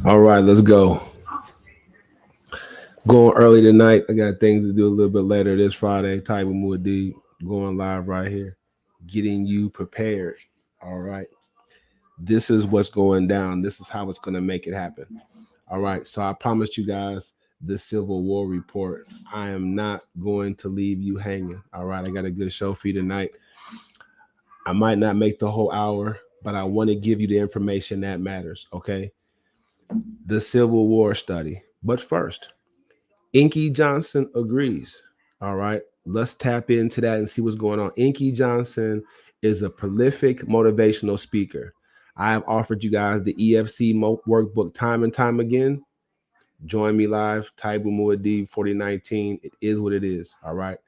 All right, let's go. Going early tonight. I got things to do a little bit later this Friday. Taibu Mu'addib going live right here, getting you prepared. All right. This is what's going down. This is how it's going to make it happen. All right. So I promised you guys the Civil War report. I am not going to leave you hanging. All right. I got a good show for you tonight. I might not make the whole hour, but I want to give you the information that matters. Okay. The Civil War study. But first, Inky Johnson agrees. All right. Let's tap into that and see what's going on. Inky Johnson is a prolific motivational speaker. I have offered you guys the EFC workbook time and time again. Join me live, Taibu Mu'addib 4019. It is what it is. All right.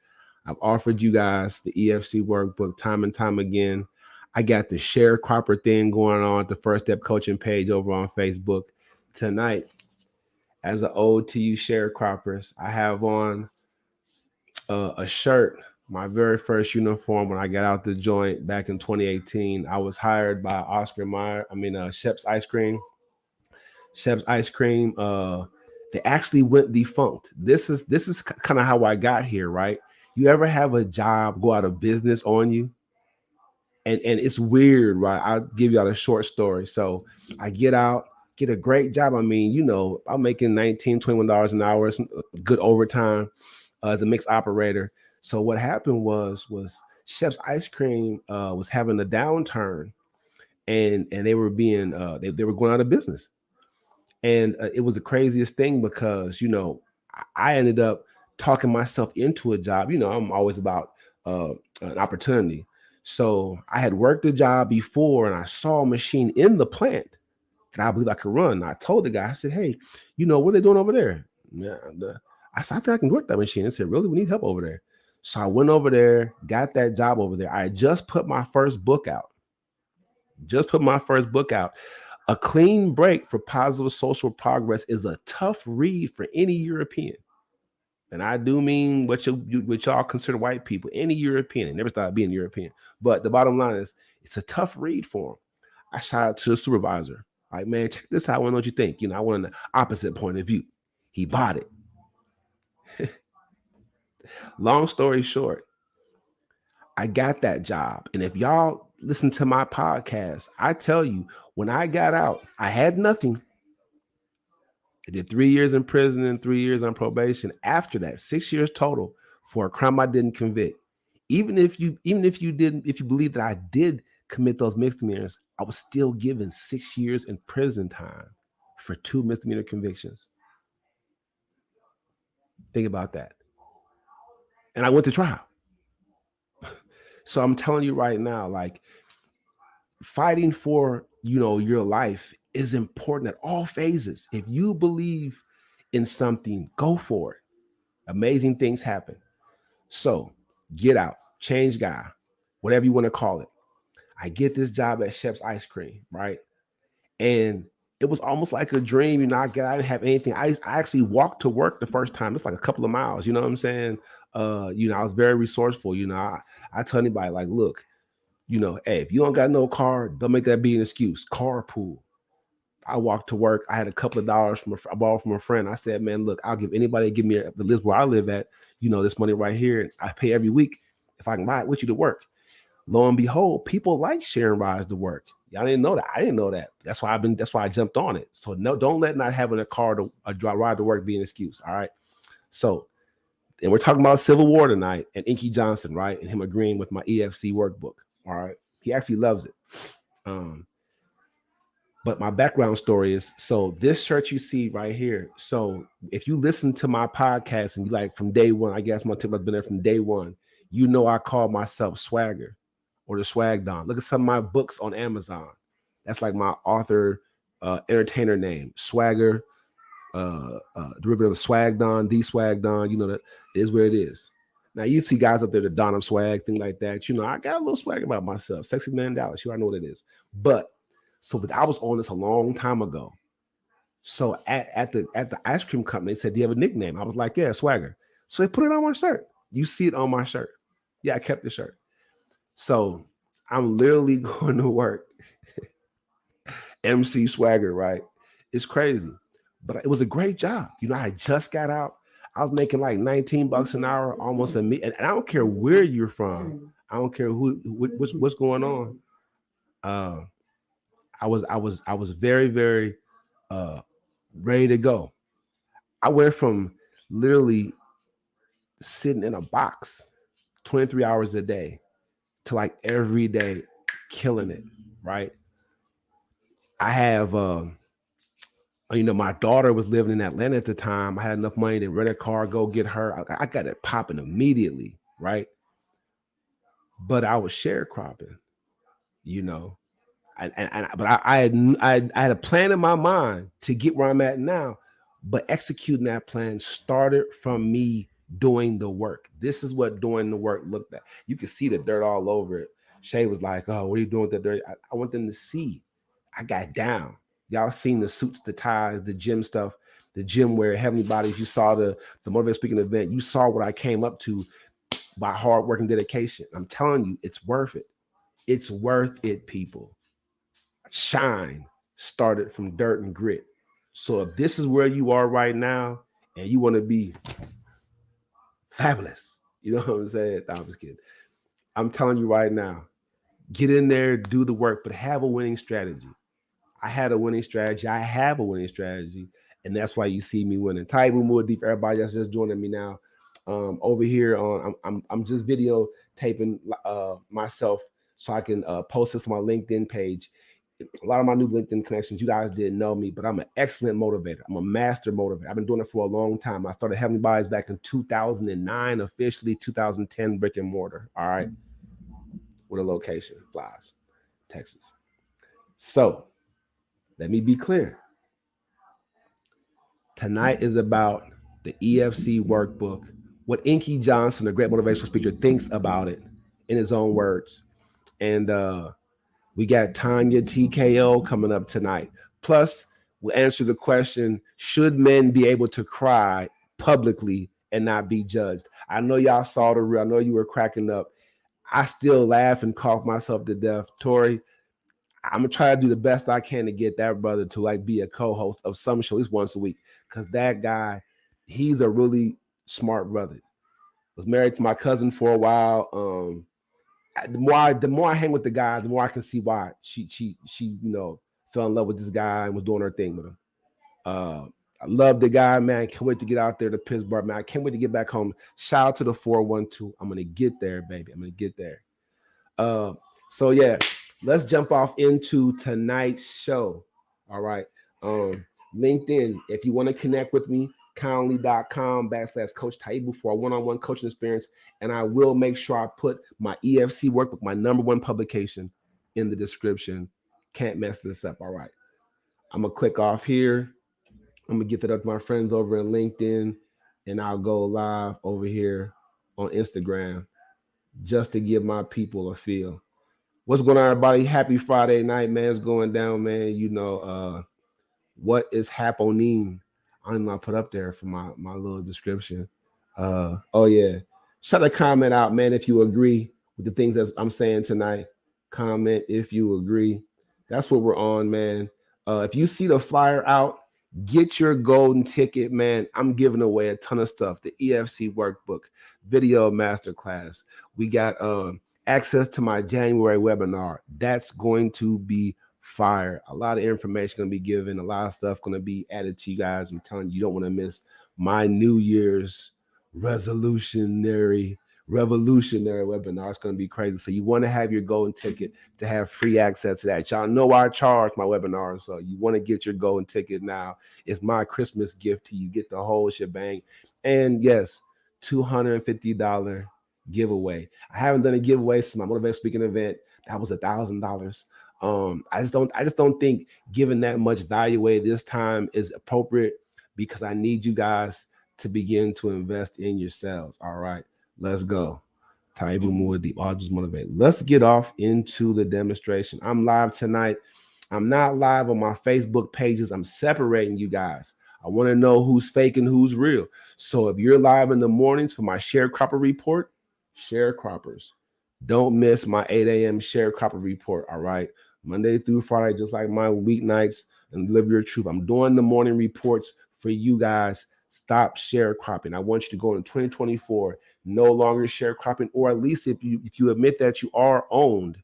I've offered you guys the EFC workbook time and time again. I got the sharecropper thing going on at the First Step Coaching page over on Facebook. Tonight, as an ode to you sharecroppers, I have on a shirt, my very first uniform when I got out the joint back in 2018. I was hired by Shep's Ice Cream. Shep's Ice Cream. They actually went defunct. This is kind of how I got here, right? You ever have a job go out of business on you? And it's weird, right? I'll give y'all a short story. So I get out, get a great job. I mean, you know, I'm making $19, $21 an hour, some good overtime as a mix operator. So what happened was Chef's Ice Cream was having a downturn, and they were being they were going out of business. And it was the craziest thing because, you know, I ended up talking myself into a job. You know, I'm always about an opportunity. So I had worked a job before and I saw a machine in the plant and I believe I could run. And I told the guy, I said, hey, you know, what are they doing over there? Yeah, I said, I think I can work that machine. I said, really? We need help over there. So I went over there, got that job over there. I just put my first book out. A Clean Break for Positive Social Progress is a tough read for any European. And I do mean what y'all consider white people, any European. Never started being European. But the bottom line is, it's a tough read for him. I shout out to the supervisor. Like, man, check this out. I want to know what you think. You know, I want the opposite point of view. He bought it. Long story short, I got that job. And if y'all listen to my podcast, I tell you, when I got out, I had nothing. I did 3 years in prison and 3 years on probation. After that, 6 years total for a crime I didn't convict. Even if you believe that I did commit those misdemeanors, I was still given 6 years in prison time for 2 misdemeanor convictions. Think about that. And I went to trial. So I'm telling you right now, like, fighting for, you know, your life is important at all phases. If you believe in something, go for it. Amazing things happen. So get out, change guy, whatever you want to call it. I get this job at Chef's Ice Cream, right? And it was almost like a dream. You know, I didn't have anything. I actually walked to work the first time. It's like a couple of miles. You know what I'm saying? You know, I was very resourceful. You know, I tell anybody, like, look, you know, hey, if you don't got no car, don't make that be an excuse. Carpool. I walked to work. I had a couple of dollars I borrowed from a friend. I said, man, look, I'll give anybody give me the list where I live at, you know, this money right here. And I pay every week if I can ride with you to work. Lo and behold, people like sharing rides to work. Y'all didn't know that. I didn't know that. That's why I jumped on it. So no, don't let not having a car to ride to work be an excuse. All right. So, and we're talking about Civil War tonight and Inky Johnson, right? And him agreeing with my EFC workbook. All right. He actually loves it. But my background story is, so this shirt you see right here. So if you listen to my podcast and you like from day one, I guess my tip has been there from day one, you know, I call myself Swagger or the Swag Don. Look at some of my books on Amazon. That's like my author, entertainer name, Swagger, derivative of Swag Don, the Swag Don. You know, that is where it is. Now you see guys up there, the Don of Swag, thing like that. You know, I got a little swag about myself. Sexy Man Dallas, you already know what it is. But so I was on this a long time ago. So at the ice cream company, they said, do you have a nickname? I was like, yeah, Swagger. So they put it on my shirt. You see it on my shirt. Yeah, I kept the shirt. So I'm literally going to work. MC swagger, right? It's crazy. But it was a great job. You know, I just got out. I was making like 19 bucks an hour, almost a me. And I don't care where you're from. I don't care what's going on. Uh, I was very, very ready to go. I went from literally sitting in a box 23 hours a day to like every day killing it, right? I have my daughter was living in Atlanta at the time. I had enough money to rent a car, go get her. I got it popping immediately, right? But I was sharecropping, you know. I had a plan in my mind to get where I'm at now, but executing that plan started from me doing the work. This is what doing the work looked like. You can see the dirt all over it. Shay was like, "Oh, what are you doing with that dirt?" I want them to see. I got down. Y'all seen the suits, the ties, the gym stuff, the gym wear, heavenly bodies. You saw the motivational speaking event. You saw what I came up to by hard work and dedication. I'm telling you, it's worth it. It's worth it, people. Shine started from dirt and grit. So if this is where you are right now and you want to be fabulous, you know what I'm saying? No, I'm just kidding. I'm telling you right now, get in there, do the work, but have a winning strategy. I had a winning strategy. I have a winning strategy. And that's why you see me winning. Taibu Mu'addib, everybody that's just joining me now. Over here on I'm just video taping myself so I can post this on my LinkedIn page. A lot of my new LinkedIn connections, you guys didn't know me, but I'm an excellent motivator. I'm a master motivator. I've been doing it for a long time. I started Heavenly Bodies back in 2009, officially 2010, brick and mortar. All right. With a location, Flies, Texas. So let me be clear. Tonight is about the EFC workbook, what Inky Johnson, a great motivational speaker, thinks about it in his own words. And we got Tanya TKO coming up tonight. Plus, we'll answer the question, should men be able to cry publicly and not be judged? I know y'all saw the reel. I know you were cracking up. I still laugh and cough myself to death. Tori, I'm gonna try to do the best I can to get that brother to like be a co-host of some show at least once a week. Cause that guy, he's a really smart brother. Was married to my cousin for a while. The more I hang with the guy, the more I can see why she fell in love with this guy and was doing her thing with him. I love the guy, man. Can't wait to get out there to Pittsburgh, man. I can't wait to get back home. Shout out to the 412. I'm gonna get there, baby. I'm gonna get there. So yeah, let's jump off into tonight's show. All right. LinkedIn, if you want to connect with me, Calendly.com/Coach Taibu for a one-on-one coaching experience. And I will make sure I put my EFC workbook, my #1 publication, in the description. Can't mess this up. All right. I'm going to click off here. I'm going to get that up to my friends over in LinkedIn. And I'll go live over here on Instagram just to give my people a feel. What's going on, everybody? Happy Friday night, man. It's going down, man. What is happening? I'm gonna put up there for my little description. Oh yeah. Shout a comment out, man, if you agree with the things that I'm saying tonight. Comment if you agree. That's what we're on, man. If you see the flyer out, get your golden ticket, man. I'm giving away a ton of stuff. The EFC workbook, video masterclass. We got access to my January webinar. That's going to be fire. A lot of information going to be given. A lot of stuff going to be added to you guys. I'm telling you, you don't want to miss my New Year's revolutionary webinar. It's going to be crazy. So you want to have your golden ticket to have free access to that. Y'all know I charge my webinar, so you want to get your golden ticket now. It's my Christmas gift to you. Get the whole shebang. And yes, $250 giveaway. I haven't done a giveaway since my motivational speaking event. That was $1,000. I just don't think giving that much value away this time is appropriate, because I need you guys to begin to invest in yourselves. All right, let's go. Taibu Mu'addib, I'll just motivate. Let's get off into the demonstration. I'm live tonight. I'm not live on my Facebook pages. I'm separating you guys. I want to know who's fake and who's real. So if you're live in the mornings for my sharecropper report, sharecroppers, Don't miss my 8 a.m. sharecropper report. All right. Monday through Friday, just like my weeknights and Live Your Truth. I'm doing the morning reports for you guys. Stop sharecropping. I want you to go in 2024, no longer sharecropping, or at least if you admit that you are owned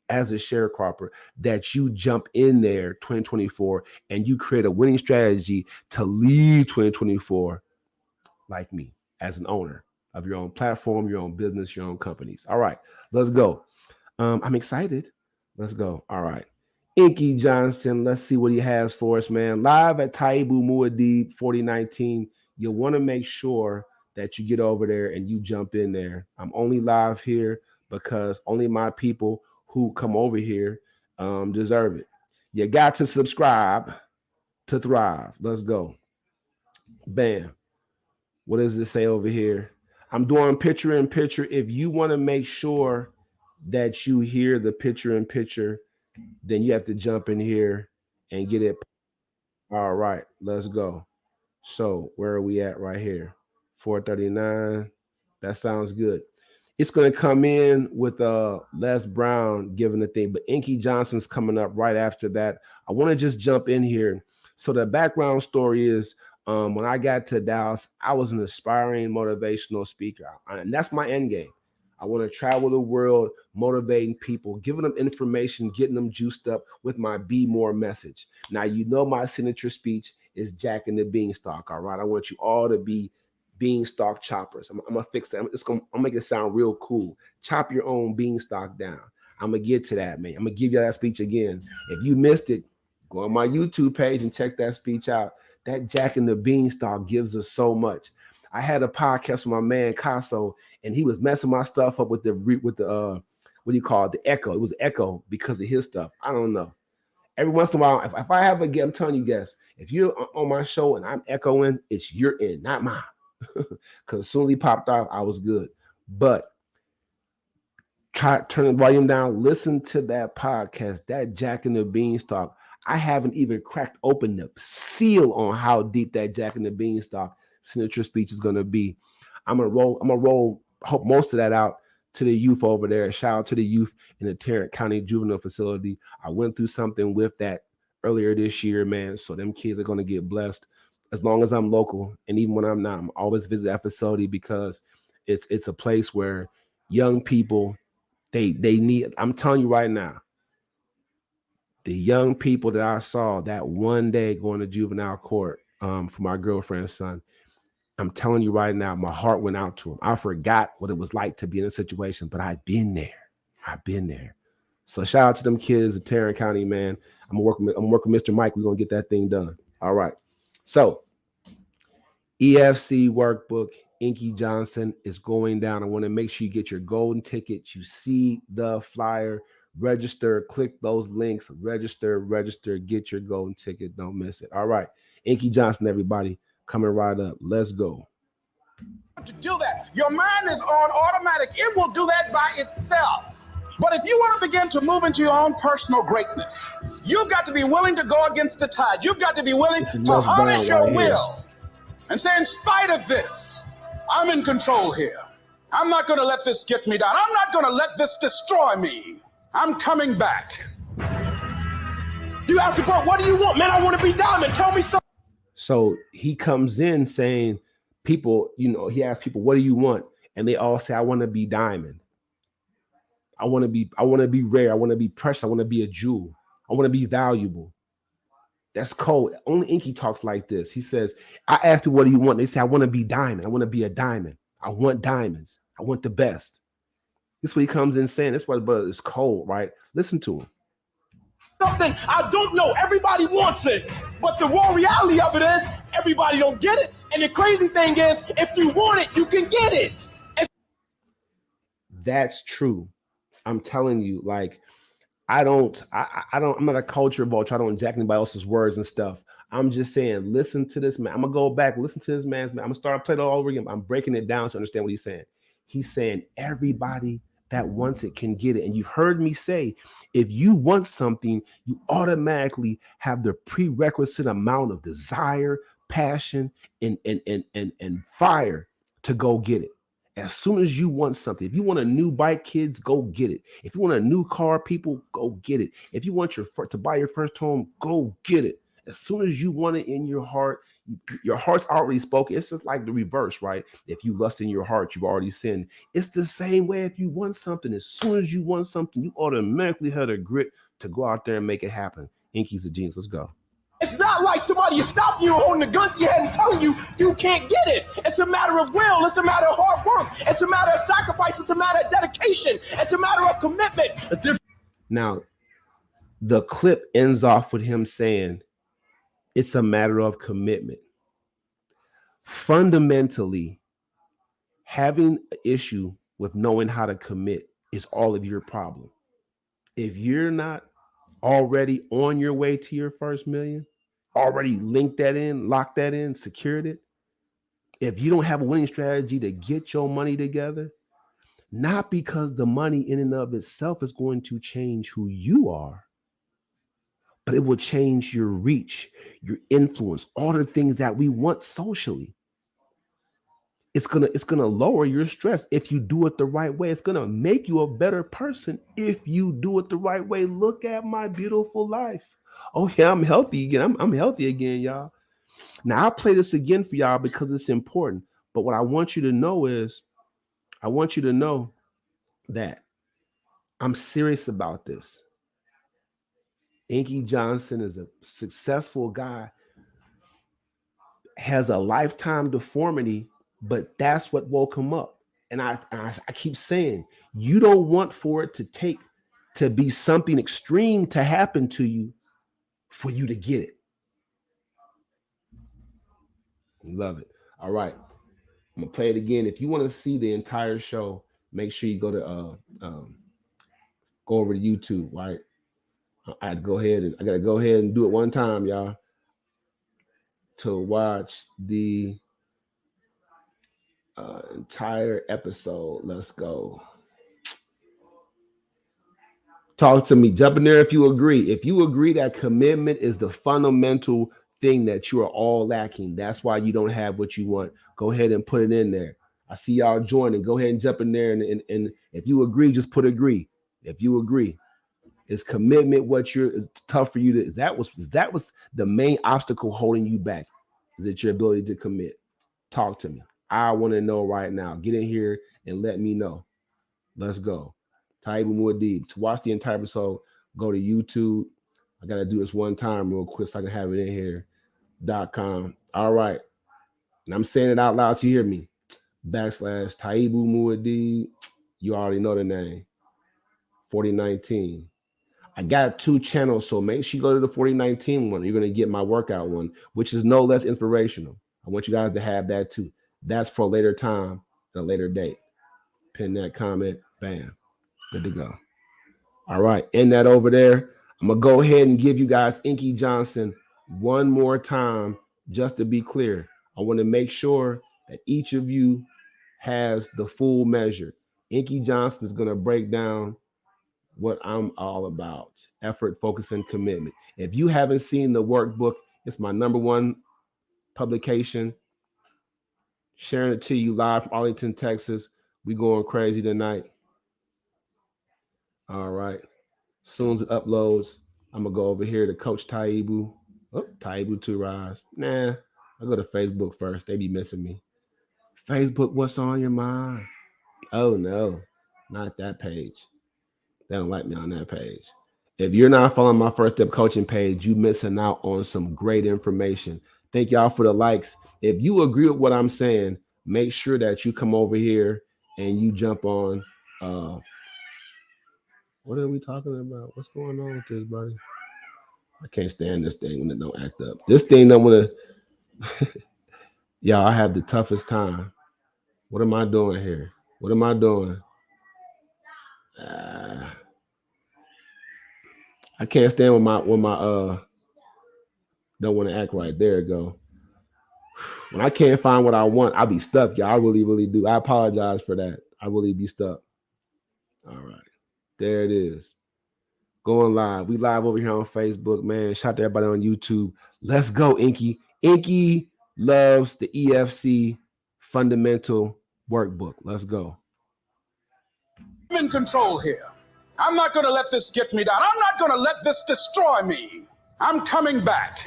as a sharecropper, that you jump in there 2024 and you create a winning strategy to leave 2024 like me as an owner of your own platform, your own business, your own companies. All right, let's go. I'm excited. Let's go. All right. Inky Johnson, let's see what he has for us, man. Live at Taibu Mu'addib 4019. You want to make sure that you get over there and you jump in there. I'm only live here because only my people who come over here deserve it. You got to subscribe to thrive. Let's go. Bam. What does it say over here? I'm doing picture in picture. If you want to make sure that you hear the picture in picture, then you have to jump in here and get it. All right, let's go. So where are we at right here? 439. That sounds good. It's going to come in with Les Brown giving the thing, but Inky Johnson's coming up right after that. I want to just jump in here. So the background story is when I got to Dallas, I was an aspiring motivational speaker, and that's my end game. I want to travel the world, motivating people, giving them information, getting them juiced up with my Be More message. Now, you know my signature speech is Jack and the Beanstalk, all right? I want you all to be beanstalk choppers. I'm gonna fix that. I'm make it sound real cool. Chop your own beanstalk down. I'm gonna get to that, man. I'm gonna give you that speech again. If you missed it, go on my YouTube page and check that speech out. That Jack and the Beanstalk gives us so much. I had a podcast with my man Casso, and he was messing my stuff up with the what do you call it? The echo. It was echo because of his stuff. I don't know. Every once in a while, if I have a guest, I'm telling you guys, if you're on my show and I'm echoing, it's your end, not mine. Because as soon as he popped off, I was good. But try turn the volume down, listen to that podcast, that Jack and the Beanstalk. I haven't even cracked open the seal on how deep that Jack and the Beanstalk signature speech is gonna be. I'm gonna roll hope most of that out to the youth over there. Shout out to the youth in the Tarrant County Juvenile Facility. I went through something with that earlier this year, man. So them kids are gonna get blessed as long as I'm local, and even when I'm not, I'm always visit that facility because it's a place where young people they need. I'm telling you right now, the young people that I saw that one day going to juvenile court for my girlfriend's son, I'm telling you right now, my heart went out to them. I forgot what it was like to be in a situation, but I've been there. I've been there. So shout out to them kids at Tarrant County, man. I'm working with Mr. Mike. We're gonna get that thing done. All right. So EFC workbook, Inky Johnson is going down. I want to make sure you get your golden ticket. You see the flyer, register, click those links, register, get your golden ticket. Don't miss it. All right. Inky Johnson, everybody, coming right up. Let's go. To do that, your mind is on automatic. It will do that by itself. But if you want to begin to move into your own personal greatness, you've got to be willing to go against the tide. You've got to be willing to harness your will and say, in spite of this, I'm in control here. I'm not going to let this get me down. I'm not going to let this destroy me. I'm coming back. You ask me, bro, what do you want? Man, I want to be diamond. Tell me something. So he comes in saying, people, he asks people, what do you want? And they all say, I want to be diamond. I want to be rare. I want to be precious. I want to be a jewel. I want to be valuable. That's cold. Only Inky talks like this. He says, I ask you, what do you want? They say, I want to be diamond. I want to be a diamond. I want diamonds. I want the best. This is what he comes in saying. That's why brother is cold, right? Listen to him. Something I don't know. Everybody wants it. But the raw reality of it is everybody don't get it. And the crazy thing is, if you want it, you can get it. That's true. I'm telling you, like, I'm not a culture vulture. I don't jack anybody else's words and stuff. I'm just saying, listen to this man. I'm gonna go back, listen to this man's man. I'm gonna start playing it all over again. I'm breaking it down to understand what he's saying. He's saying everybody that wants it can get it. And you've heard me say, if you want something, you automatically have the prerequisite amount of desire, passion, and fire to go get it. As soon as you want something, if you want a new bike, kids, go get it. If you want a new car, people, go get it. If you want to buy your first home, go get it. As soon as you want it in your heart's already spoken. It's just like the reverse, right? If you lust in your heart, you've already sinned. It's the same way if you want something. As soon as you want something, you automatically have the grit to go out there and make it happen. Inky's a genius. Let's go. It's not like somebody is stopping you, holding a gun to your head and telling you you can't get it. It's a matter of will. It's a matter of hard work. It's a matter of sacrifice. It's a matter of dedication. It's a matter of commitment. Now, the clip ends off with him saying, it's a matter of commitment. Fundamentally, having an issue with knowing how to commit is all of your problem. If you're not already on your way to your first million, already linked that in, locked that in, secured it, if you don't have a winning strategy to get your money together, not because the money in and of itself is going to change who you are, but it will change your reach, your influence, all the things that we want socially. It's gonna lower your stress if you do it the right way. It's gonna make you a better person if you do it the right way. Look at my beautiful life. Oh yeah, I'm healthy again. I'm healthy again, y'all. Now I'll play this again for y'all because it's important. But what I want you to know is, I want you to know that I'm serious about this. Inky Johnson is a successful guy, has a lifetime deformity, but that's what woke him up. And I keep saying, you don't want for it to be something extreme to happen to you for you to get it. Love it. All right. I'm gonna play it again. If you want to see the entire show, make sure you go to go over to YouTube, right? I gotta go ahead and do it one time, y'all, to watch the entire episode. Let's go. Talk to me. Jump in there if you agree. If you agree that commitment is the fundamental thing that you are all lacking, that's why you don't have what you want, go ahead and put it in there. I see y'all joining. Go ahead and jump in there. And if you agree, just put agree. If you agree, is commitment it's tough for you to, that was the main obstacle holding you back? Is it your ability to commit? Talk to me. I want to know right now. Get in here and let me know. Let's go. Taibu Mu'addib. To watch the entire episode, go to YouTube. I got to do this one time real quick so I can have it in here. .com. All right. And I'm saying it out loud to hear me. / Taibu Mu'addib. You already know the name. 4019. I got 2 channels, so make sure you go to the 4019 one. You're going to get my workout one, which is no less inspirational. I want you guys to have that too. That's for a later time, a later date. Pin that comment. Bam. Good to go. All right. End that over there. I'm going to go ahead and give you guys Inky Johnson one more time, just to be clear. I want to make sure that each of you has the full measure. Inky Johnson is going to break down what I'm all about: effort, focus, and commitment. If you haven't seen the workbook, it's my #1 publication. Sharing it to you live from Arlington, Texas. We going crazy tonight. All right. As soon as it uploads, I'm gonna go over here to Coach Taibu. Oh, Taibu to Rise. Nah, I'll go to Facebook first. They be missing me. Facebook, what's on your mind? Oh no, not that page. They don't like me on that page. If you're not following my First Step Coaching page, you missing out on some great information. Thank y'all for the likes. If you agree with what I'm saying, make sure that you come over here and you jump on. What are we talking about? What's going on with this, buddy? I can't stand this thing when it don't act up. This thing don't want to. Y'all, I have the toughest time. What am I doing here? What am I doing? I can't stand when my don't want to act right. There it go. When I can't find what I want, I'll be stuck, y'all. I really, really do. I apologize for that. I really be stuck. All right. There it is. Going live. We live over here on Facebook, man. Shout out to everybody on YouTube. Let's go, Inky. Inky loves the EFC fundamental workbook. Let's go. I'm in control here. I'm not going to let this get me down. I'm not going to let this destroy me. I'm coming back.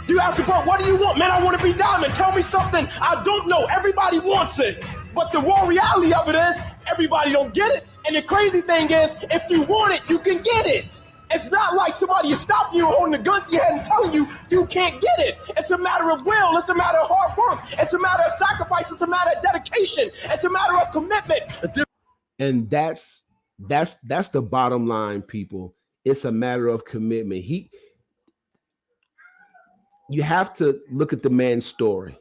You ask him, bro, what do you want? Man, I want to be diamond. Tell me something I don't know. Everybody wants it. But the raw reality of it is everybody don't get it. And the crazy thing is, if you want it, you can get it. It's not like somebody is stopping you, holding a gun to your head and telling you you can't get it. It's a matter of will. It's a matter of hard work. It's a matter of sacrifice. It's a matter of dedication. It's a matter of commitment. And that's the bottom line, people. It's a matter of commitment. You have to look at the man's story,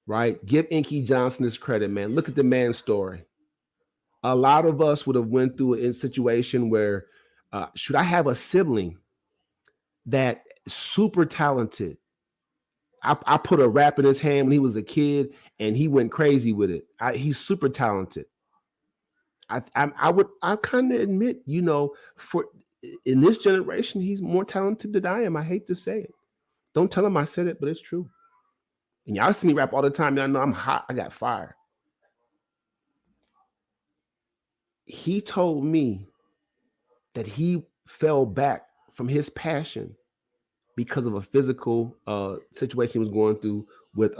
right? Give Inky Johnson his credit, man. Look at the man's story. A lot of us would have went through a situation where, should I have a sibling that super talented? I put a rap in his hand when he was a kid, and he went crazy with it. He's super talented. I kind of admit, for in this generation, he's more talented than I am. I hate to say it. Don't tell him I said it, but it's true. And y'all see me rap all the time. Y'all know I'm hot. I got fire. He told me that he fell back from his passion because of a physical situation he was going through with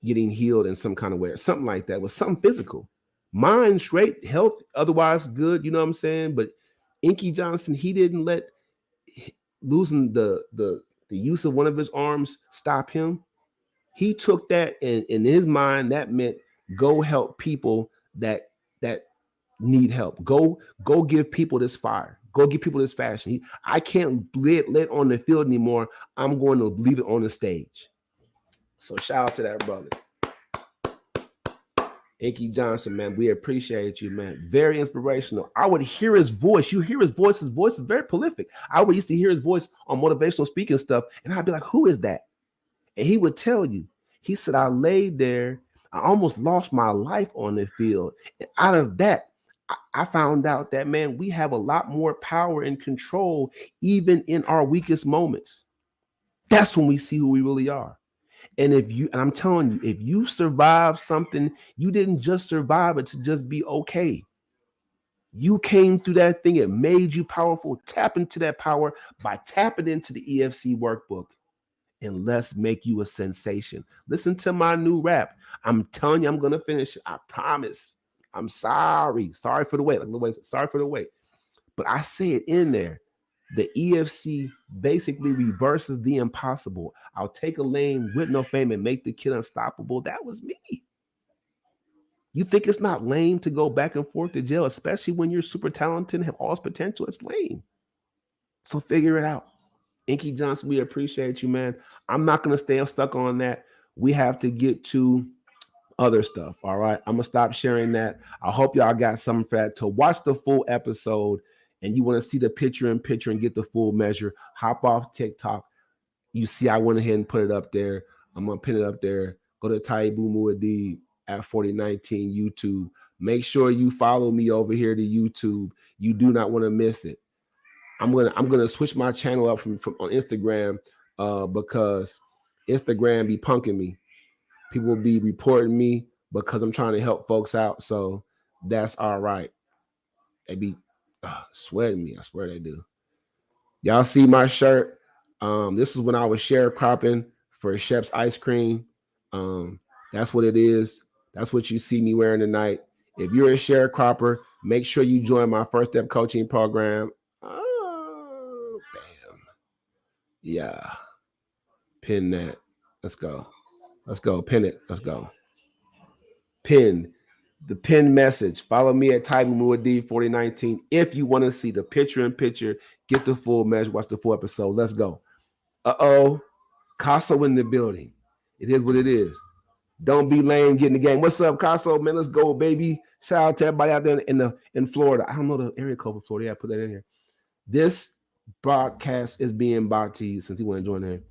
getting healed in some kind of way, or something like that. It was something physical. Mind straight, health, otherwise good, you know what I'm saying? But Inky Johnson, he didn't let losing the use of one of his arms stop him. He took that, and in his mind, that meant go help people that need help. Go give people this fire. Go give people this passion. I can't let on the field anymore. I'm going to leave it on the stage. So shout out to that brother. Inky Johnson, man, we appreciate you, man. Very inspirational. I would hear his voice. You hear his voice. His voice is very prolific. I would used to hear his voice on motivational speaking stuff, and I'd be like, who is that? And he would tell you. He said, I laid there. I almost lost my life on the field. And out of that, I found out that, man, we have a lot more power and control even in our weakest moments. That's when we see who we really are. And I'm telling you, if you survive something, you didn't just survive it to just be okay. You came through that thing. It made you powerful. Tap into that power by tapping into the EFC workbook. And let's make you a sensation. Listen to my new rap. I'm telling you, I'm going to finish it. I promise. I'm sorry. Sorry for the wait. Sorry for the wait. But I say it in there. The EFC basically reverses the impossible. I'll take a lane with no fame and make the kid unstoppable. That was me. You think it's not lame to go back and forth to jail, especially when you're super talented and have all this potential? It's lame. So figure it out. Inky Johnson, we appreciate you, man. I'm not going to stay stuck on that. We have to get to other stuff, all right? I'm going to stop sharing that. I hope y'all got something for that. To watch the full episode and you want to see the picture-in-picture and get the full measure, hop off TikTok. You see I went ahead and put it up there. I'm going to pin it up there. Go to Taibu Mu'addib at 4019 YouTube. Make sure you follow me over here to YouTube. You do not want to miss it. I'm gonna switch my channel up from on Instagram because Instagram be punking me. People be reporting me because I'm trying to help folks out. So that's all right. They be sweating me. I swear they do. Y'all see my shirt? This is when I was sharecropping for Chef's Ice Cream. That's what it is. That's what you see me wearing tonight. If you're a sharecropper, make sure you join my first step coaching program. Oh, bam. Yeah. Pin that. Let's go. Let's go. Pin it. Let's go. Pin. The pin message. Follow me at Taibu Mu'addib 4019. If you want to see the picture-in-picture, get the full measure, watch the full episode. Let's go. Casso in the building. It is what it is. Don't be lame. Get in the game. What's up, Casso? Man, let's go, baby. Shout out to everybody out there in Florida. I don't know the area code for Florida. Yeah, I put that in here. This broadcast is being brought to you, since you want to join here.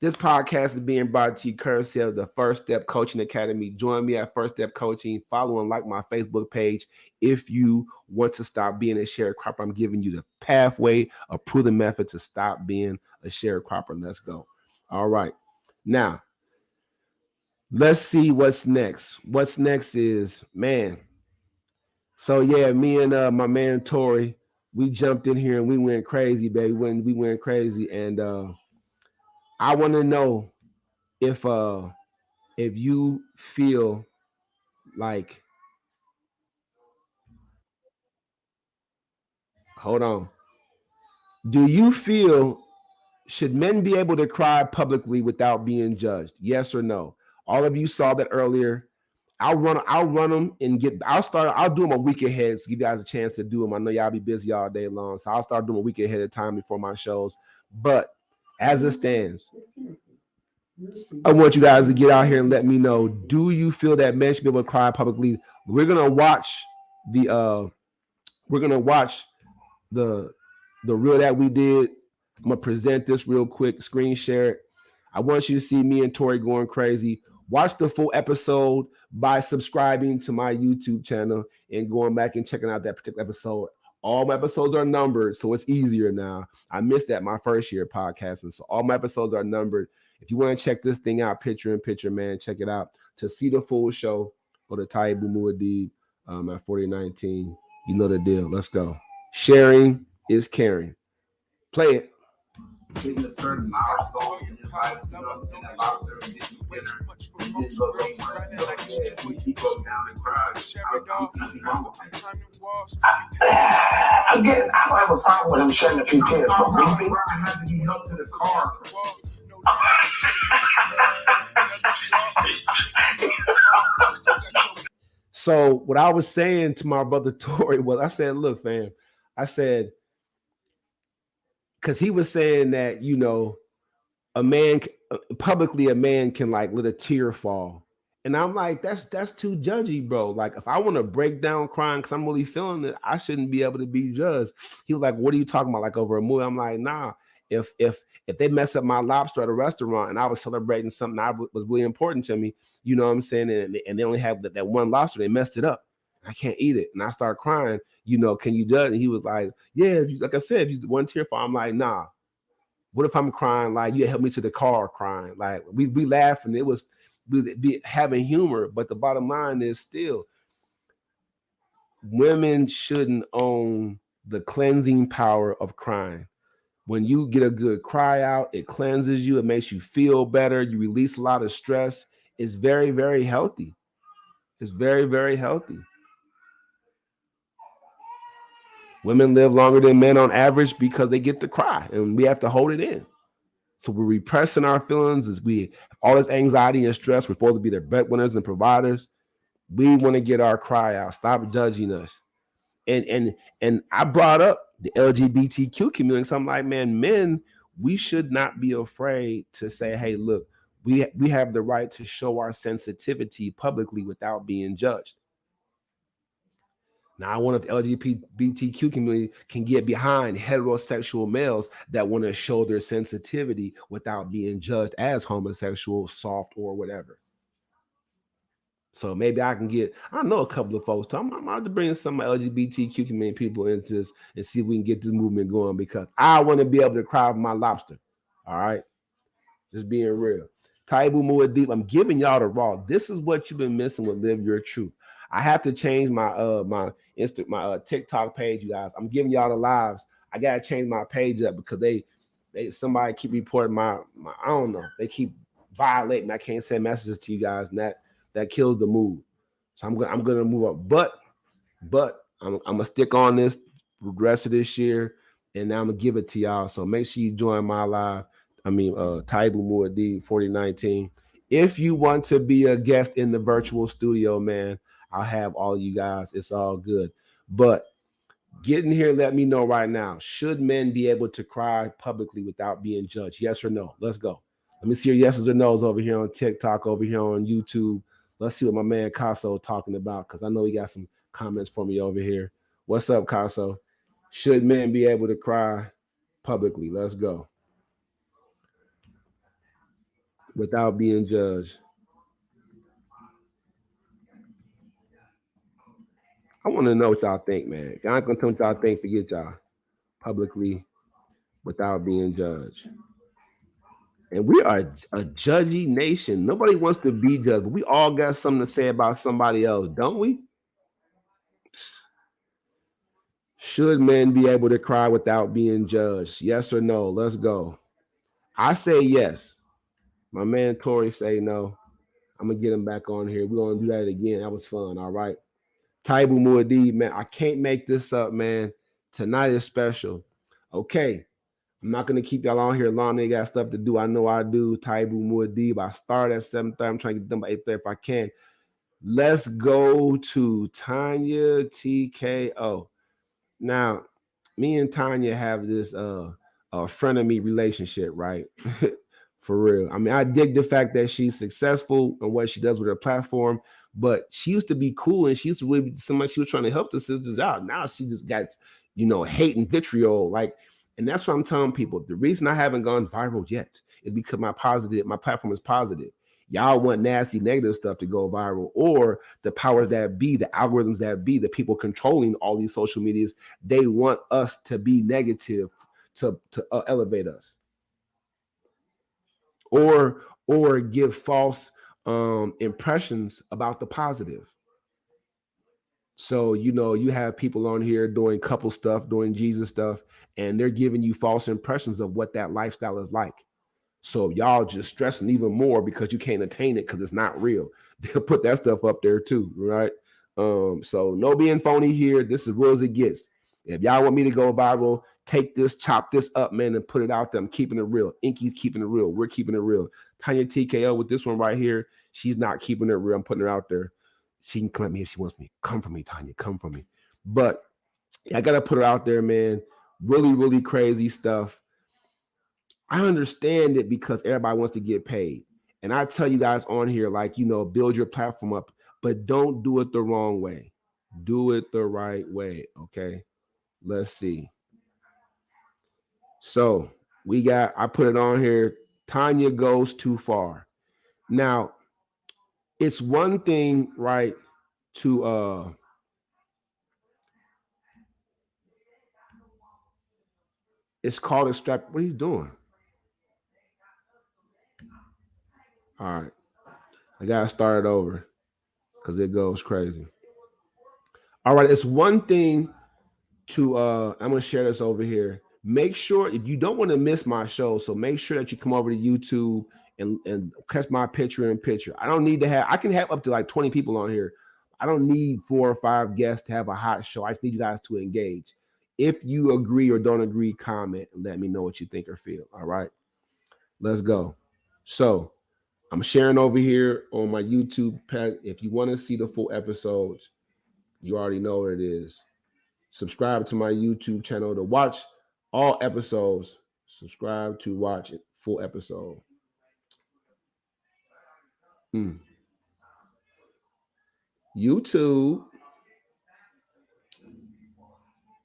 This podcast is being brought to you courtesy of the First Step Coaching Academy. Join me at First Step Coaching. Follow and like my Facebook page. If you want to stop being a sharecropper, I'm giving you the pathway, a proven method to stop being a sharecropper. Let's go. All right. Now, Let's see what's next. What's next is, man. So yeah, me and my man Tori, we jumped in here and we went crazy, baby. When we went crazy, and I want to know if you feel like, hold on, do you feel should men be able to cry publicly without being judged? Yes or no? All of you saw that earlier. I'll run them and I'll do them a week ahead to give you guys a chance to do them. I know y'all be busy all day long, so I'll start doing a week ahead of time before my shows. But as it stands, I want you guys to get out here and let me know, do you feel that men should be able to cry publicly? We're gonna watch the the reel that we did. I'm gonna present this real quick, screen share it. I want you to see me and Tori going crazy. Watch the full episode by subscribing to my YouTube channel and going back and checking out that particular episode. All my episodes are numbered, so it's easier now. I missed that my first year podcasting, so all my episodes are numbered. If you want to check this thing out, picture in picture, man, check it out. To see the full show, go to Taibu Mu'addib at 4019. You know the deal. Let's go. Sharing is caring. Play it. Hitting a certain milestone in his life, you know what I'm saying? About there and getting winner. He didn't look up money. He goes down and cries. Again, I don't have a problem with him shedding a few tears from weeping. I had to be helped to the car. So what I was saying to my brother Tori was, I said, look, fam, I said, because he was saying that, you know, a man can like let a tear fall. And I'm like, that's too judgy, bro. Like, if I want to break down crying because I'm really feeling it, I shouldn't be able to be judged. He was like, what are you talking about? Like over a movie? I'm like, nah. If they mess up my lobster at a restaurant and I was celebrating something that was really important to me, you know what I'm saying? And they only have that one lobster, they messed it up. I can't eat it. And I start crying, you know, can you judge? And he was like, yeah, like I said, if you one tear fall, I'm like, nah. What if I'm crying like you helped me to the car crying? Like we laughing. It was be having humor, but the bottom line is still women shouldn't own the cleansing power of crying. When you get a good cry out, it cleanses you, it makes you feel better, you release a lot of stress. It's very, very healthy. It's very, very healthy. Women live longer than men on average because they get to cry, and we have to hold it in. So we're repressing our feelings as we all this anxiety and stress. We're supposed to be their breadwinners and providers. We want to get our cry out. Stop judging us. And I brought up the LGBTQ community. So I'm like, man, men, we should not be afraid to say, hey, look, we have the right to show our sensitivity publicly without being judged. Now, I wonder if the LGBTQ community can get behind heterosexual males that want to show their sensitivity without being judged as homosexual, soft, or whatever. So maybe I can get, I know a couple of folks. I'm about to bring some LGBTQ community people into this and see if we can get this movement going, because I want to be able to cry with my lobster. All right. Just being real. Taibu Mu'addib, I'm giving y'all the raw. This is what you've been missing with Live Your Truth. I have to change my TikTok page, you guys. I'm giving y'all the lives. I gotta change my page up because they somebody keep reporting my I don't know. They keep violating. I can't send messages to you guys, and that kills the mood. So I'm gonna move up. But I'm gonna stick on this the rest of this year, and now I'm gonna give it to y'all. So make sure you join my live. Taibu Mu'addib 4019. If you want to be a guest in the virtual studio, man, I'll have all you guys. It's all good. But get in here, let me know right now. Should men be able to cry publicly without being judged? Yes or no? Let's go. Let me see your yeses or nos over here on TikTok, over here on YouTube. Let's see what my man Casso talking about, because I know he got some comments for me over here. What's up, Casso? Should men be able to cry publicly? Let's go. Without being judged. I want to know what y'all think, man. Y'all ain't gonna tell me what y'all think. Forget y'all. Publicly, without being judged. And we are a judgy nation. Nobody wants to be judged, but we all got something to say about somebody else, don't we? Should men be able to cry without being judged? Yes or no? Let's go. I say yes. My man Tori say no. I'm gonna get him back on here. We're gonna do that again. That was fun. All right. Taibu Mu'addib, man. I can't make this up, man. Tonight is special. Okay. I'm not gonna keep y'all on here long. They got stuff to do. I know I do. Taibu Mu'addib. I start at 7:30. I'm trying to get done by 8:30 if I can. Let's go to Tanya TKO. Now, me and Tanya have this a frenemy relationship, right? For real. I mean, I dig the fact that she's successful in what she does with her platform, but she used to be cool and she used to really be somebody, she was trying to help the sisters out. Now she just got, hate and vitriol. Like, and that's what I'm telling people. The reason I haven't gone viral yet is because my platform is positive. Y'all want nasty, negative stuff to go viral, or the powers that be, the algorithms that be, the people controlling all these social medias, they want us to be negative to elevate us, or give false impressions about the positive. So, you have people on here doing couple stuff, doing Jesus stuff, and they're giving you false impressions of what that lifestyle is like. So y'all just stressing even more because you can't attain it because it's not real. They'll put that stuff up there too, right? So no being phony here. This is real as it gets. If y'all want me to go viral, take this, chop this up, man, and put it out there. I'm keeping it real. Inky's keeping it real. We're keeping it real. Tanya TKO with this one right here. She's not keeping it real. I'm putting her out there. She can come at me if she wants me. Come for me, Tanya. Come for me. But I gotta put her out there, man. Really, really crazy stuff. I understand it because everybody wants to get paid. And I tell you guys on here, like, build your platform up, but don't do it the wrong way. Do it the right way. Okay. Let's see. So I put it on here. Tanya goes too far. Now, it's one thing, right, to it's called a strap. What are you doing? All right. I gotta start it over because it goes crazy. All right, it's one thing to I'm gonna share this over here. Make sure if you don't want to miss my show, so make sure that you come over to YouTube and catch my picture. I don't need to have, I can have up to like 20 people on here. I don't need 4 or 5 guests to have a hot show. I just need you guys to engage. If you agree or don't agree, comment and let me know what you think or feel. All right, let's go. So I'm sharing over here on my YouTube page. If you want to see the full episodes, you already know what it is. Subscribe to my YouTube channel to watch all episodes. Subscribe to watch it full episode. YouTube.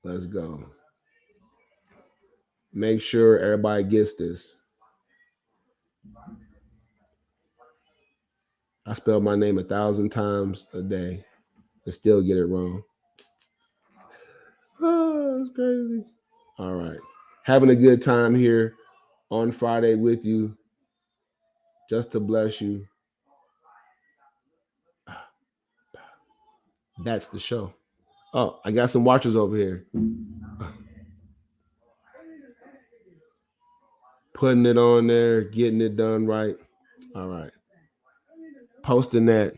Let's go. Make sure everybody gets this. I spell my name 1,000 times a day and still get it wrong. Oh, that's crazy. All right. Having a good time here on Friday with you. Just to bless you. That's the show. Oh, I got some watchers over here. Putting it on there, getting it done right. All right. Posting that.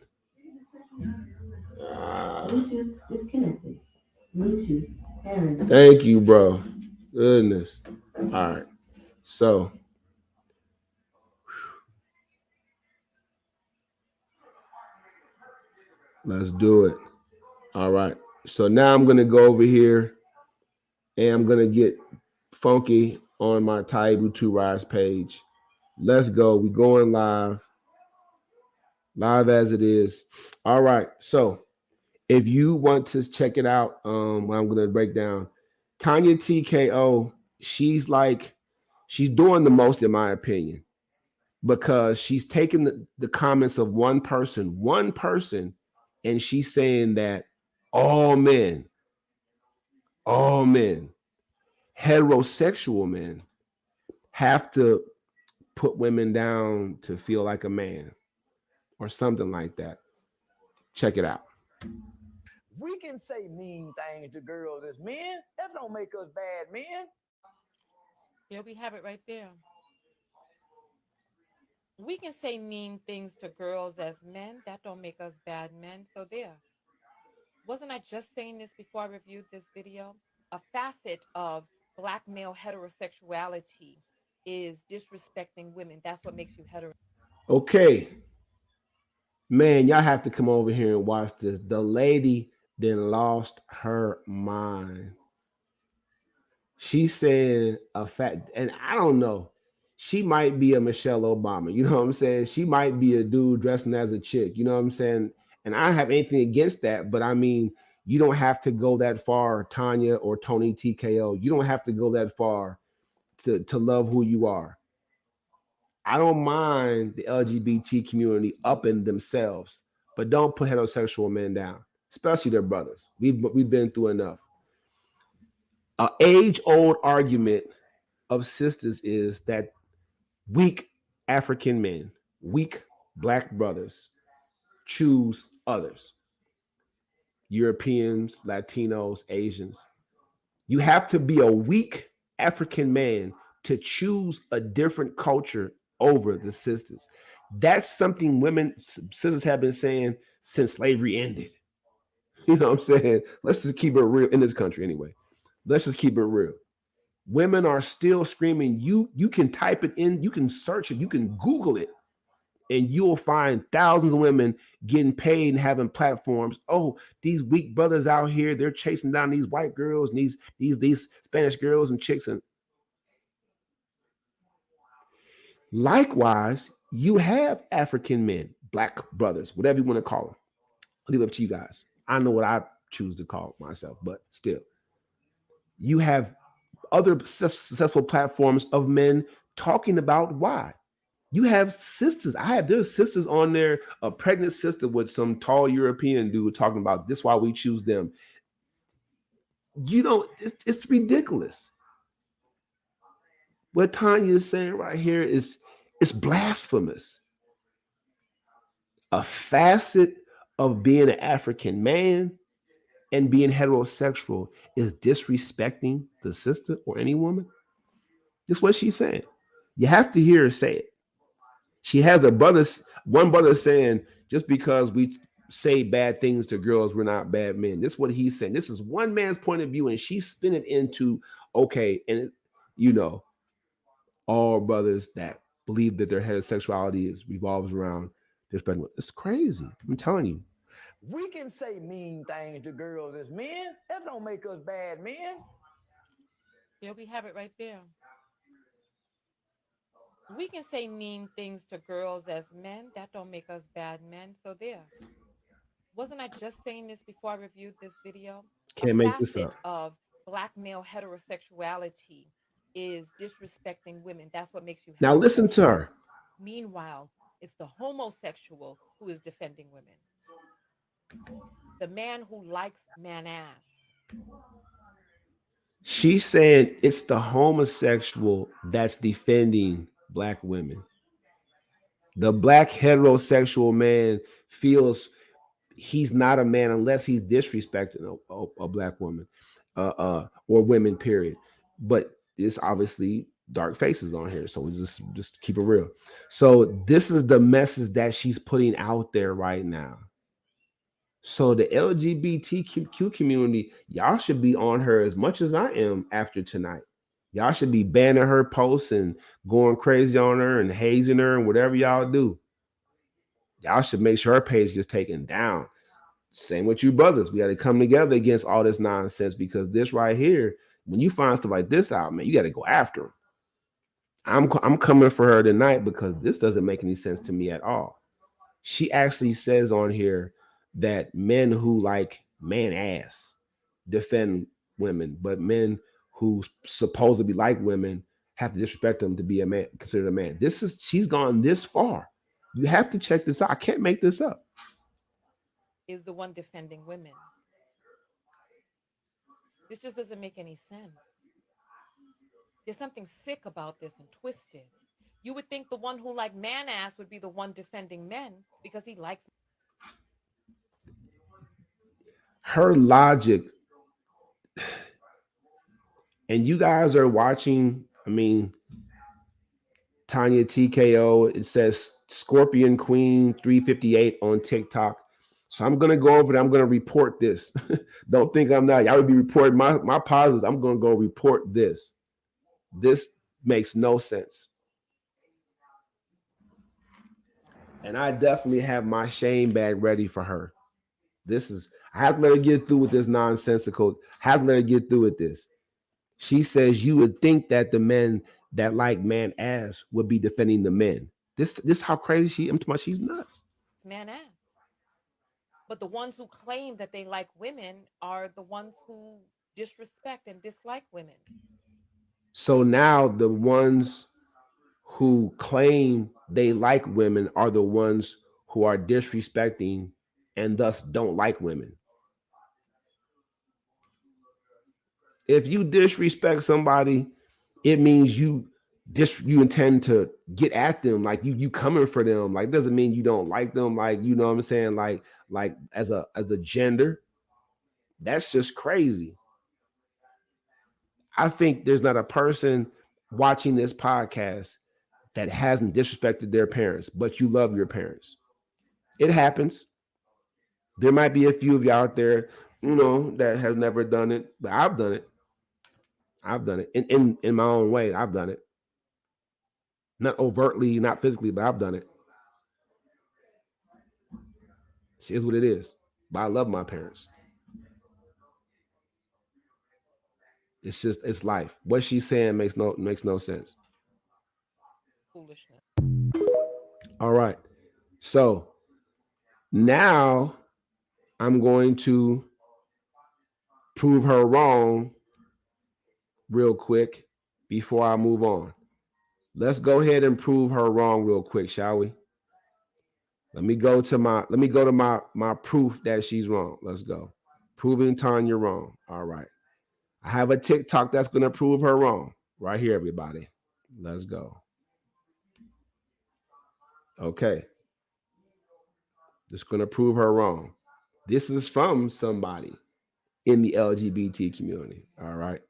Thank you, bro. Goodness. All right. So let's do it. All right. So now I'm going to go over here and I'm going to get funky on my Taibu 2 Rise page. Let's go. We're going live. Live as it is. All right. So if you want to check it out, I'm going to break down Tanya TKO. She's doing the most, in my opinion, because she's taking the comments of one person, and she's saying that all men, heterosexual men, have to put women down to feel like a man or something like that. Check it out. We can say mean things to girls as men. That don't make us bad men. There we have it right there. We can say mean things to girls as men. That don't make us bad men. So there. Wasn't I just saying this before I reviewed this video? A facet of black male heterosexuality is disrespecting women. That's what makes you hetero. Okay, man, y'all have to come over here and watch this. The lady then lost her mind. She said a fact, and I don't know. She might be a Michelle Obama. You know what I'm saying? She might be a dude dressing as a chick. You know what I'm saying? And I don't have anything against that, but I mean, you don't have to go that far, Tanya or Tony TKO. You don't have to go that far to love who you are. I don't mind the LGBT community upping themselves, but don't put heterosexual men down, especially their brothers. We've been through enough. An age-old argument of sisters is that weak African men, weak black brothers choose others. Europeans, Latinos, Asians. You have to be a weak African man to choose a different culture over the sisters. That's something women, sisters have been saying since slavery ended. You know what I'm saying? Let's just keep it real in this country anyway. Let's just keep it real. Women are still screaming. You can type it in, you can search it, you can Google it, and you'll find thousands of women getting paid and having platforms. Oh, these weak brothers out here, they're chasing down these white girls and these Spanish girls and chicks. And likewise, you have African men, black brothers, whatever you want to call them. I'll leave it up to you guys. I know what I choose to call myself, but still, you have other successful platforms of men talking about why. You have sisters. There's sisters on there, a pregnant sister with some tall European dude talking about this why we choose them. You know, it's ridiculous. What Tanya is saying right here is it's blasphemous. A facet of being an African man and being heterosexual is disrespecting the sister or any woman. That's what she's saying. You have to hear her say it. She has one brother saying, just because we say bad things to girls, we're not bad men. This is what he's saying. This is one man's point of view, and she's spinning into, okay, and you know, all brothers that believe that their heterosexuality revolves around this. It's crazy. I'm telling you. We can say mean things to girls as men. That don't make us bad men. There we have it right there. We can say mean things to girls as men. That don't make us bad men. So there. Wasn't I just saying this before I reviewed this video? Can't A make this facet up. of black male heterosexuality is disrespecting women. That's what makes you Now listen to her. Meanwhile, it's the homosexual who is defending women. The man who likes man ass. She's saying it's the homosexual that's defending black women. The black heterosexual man feels he's not a man unless he's disrespecting a black woman or women, period. But it's obviously dark faces on here, so we just keep it real. So this is the message that she's putting out there right now. So the LGBTQ community, y'all should be on her as much as I am after tonight. Y'all should be banning her posts and going crazy on her and hazing her and whatever y'all do. Y'all should make sure her page gets taken down. Same with you brothers. We got to come together against all this nonsense, because this right here, when you find stuff like this out, man, you got to go after them. I'm coming for her tonight because this doesn't make any sense to me at all. She actually says on here that men who like man ass defend women, but men who supposedly like women have to disrespect them to be a man, considered a man. She's gone this far. You have to check this out. I can't make this up. Is the one defending women. This just doesn't make any sense. There's something sick about this and twisted. You would think the one who like man ass would be the one defending men because he likes. Her logic, and you guys are watching, I mean, Tanya TKO, it says Scorpion Queen 358 on TikTok. So I'm gonna go over there. I'm gonna report this. Don't think I'm not. Y'all would be reporting my positives. I'm gonna go report this. This makes no sense. And I definitely have my shame bag ready for her. This is, I have to let her get through with this nonsensical. I have to let her get through with this. She says you would think that the men that like man ass would be defending the men. This how crazy she. I'm talking about she's nuts. Man ass. But the ones who claim that they like women are the ones who disrespect and dislike women. So now the ones who claim they like women are the ones who are disrespecting and thus don't like women. If you disrespect somebody, it means you intend to get at them, like you coming for them. Like doesn't mean you don't like them, like you know what I'm saying, like as a gender. That's just crazy. I think there's not a person watching this podcast that hasn't disrespected their parents, but you love your parents. It happens. There might be a few of you out there, that have never done it, but I've done it. I've done it in my own way. I've done it. Not overtly, not physically, but I've done it. It is what it is. But I love my parents. It's life. What she's saying makes no sense. Foolishness. All right. So now I'm going to prove her wrong real quick before I move on. Let's go ahead and prove her wrong real quick, shall we? Let me go to my proof that she's wrong. Let's go. Proving Tanya wrong. All right. I have a TikTok that's going to prove her wrong. Right here, everybody. Let's go. Okay. Just going to prove her wrong. This is from somebody in the LGBT community. All right.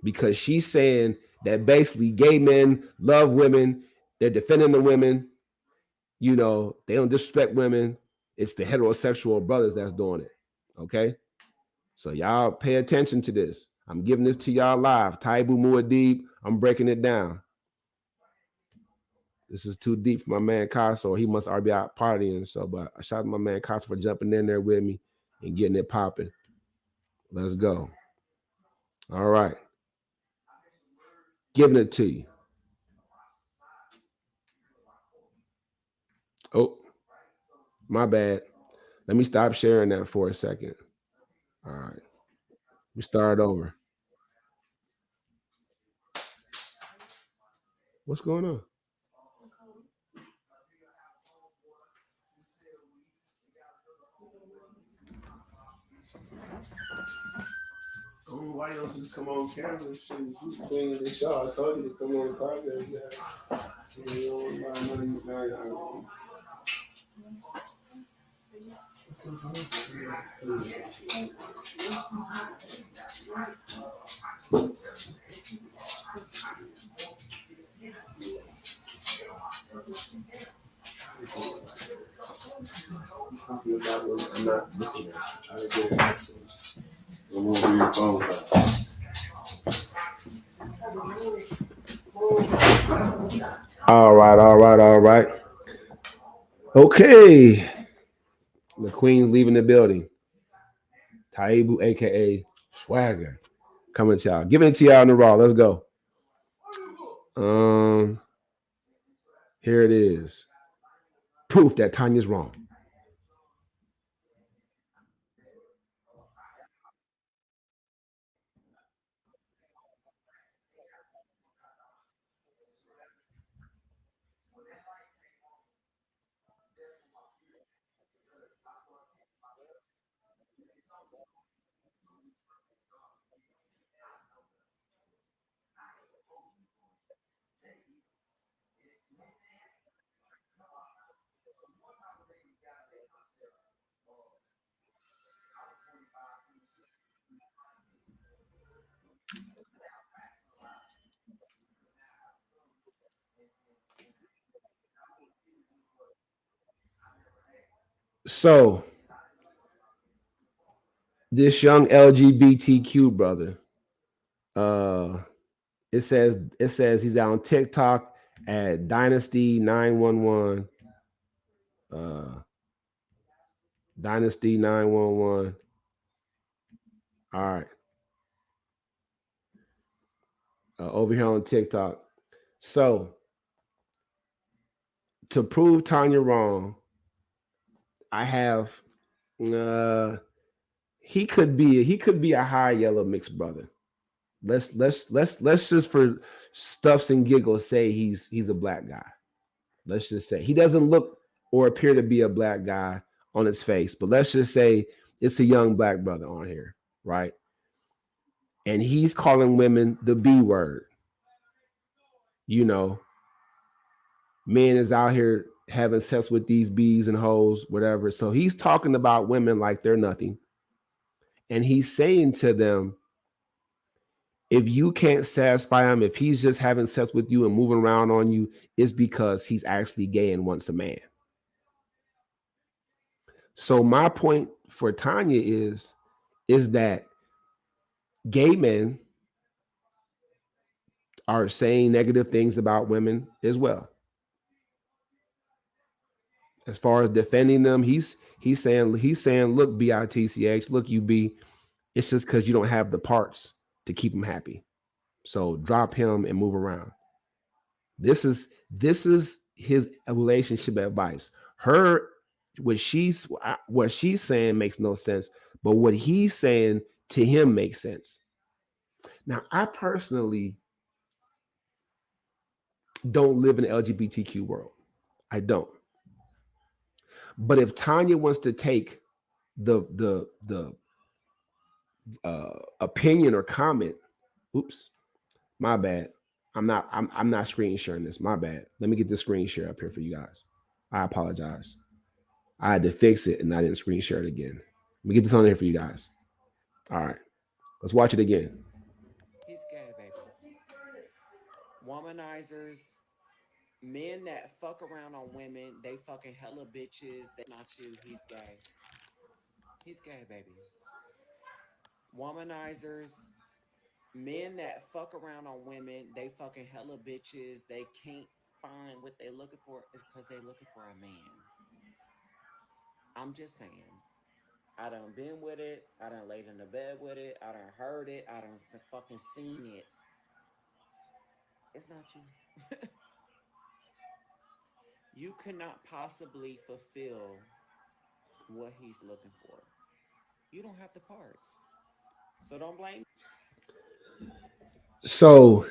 Because she's saying that basically gay men love women. They're defending the women. They don't disrespect women. It's the heterosexual brothers that's doing it. Okay. So y'all pay attention to this. I'm giving this to y'all live. Taibu Mu'addib, I'm breaking it down. This is too deep for my man Casso. He must already be out partying. So, but I shout out my man Casso for jumping in there with me and getting it popping. Let's go. All right. Giving it to you. Oh, my bad. Let me stop sharing that for a second. All right. We start over. What's going on? Oh, why you don't just come on camera and shit? You cleaning the show. I told you to come on the podcast. Talking about what I'm not looking at. Trying to get it back to me. I'm gonna be your phone. All right. Okay. The queen's leaving the building. Taibu, aka Swagger, coming to y'all. Giving it to y'all in the raw. Let's go. Here it is. Proof that Tanya's wrong. So this young LGBTQ brother, it says he's out on TikTok at Dynasty 911. Dynasty 911. All right. Over here on TikTok. So to prove Tanya wrong, I have he could be a high yellow mixed brother. Let's just for stuffs and giggles say he's a black guy. Let's just say he doesn't look or appear to be a black guy on his face, but let's just say it's a young black brother on here, right? And he's calling women the B word. You know, men is out here having sex with these bees and hoes, whatever. So he's talking about women like they're nothing. And he's saying to them, if you can't satisfy him, if he's just having sex with you and moving around on you, it's because he's actually gay and wants a man. So my point for Tanya is that gay men are saying negative things about women as well. As far as defending them, he's saying, look, bitch, look, you B, it's just because you don't have the parts to keep him happy. So drop him and move around. This is his relationship advice. What she's saying makes no sense, but what he's saying to him makes sense. Now, I personally don't live in the LGBTQ world. I don't. But if Tanya wants to take the opinion or comment, oops, my bad. I'm not screen sharing this. My bad. Let me get the screen share up here for you guys. I apologize. I had to fix it and I didn't screen share it again. Let me get this on there for you guys. All right. Let's watch it again. He's gay, baby. Womanizers, men that fuck around on women, they fucking hella bitches. They not you. He's gay. He's gay, baby. Womanizers, men that fuck around on women, they fucking hella bitches. They can't find what they looking for is because they looking for a man. I'm just saying. I done been with it. I done laid in the bed with it. I done heard it. I done fucking seen it. It's not you. You cannot possibly fulfill what he's looking for. You don't have the parts. So don't blame. So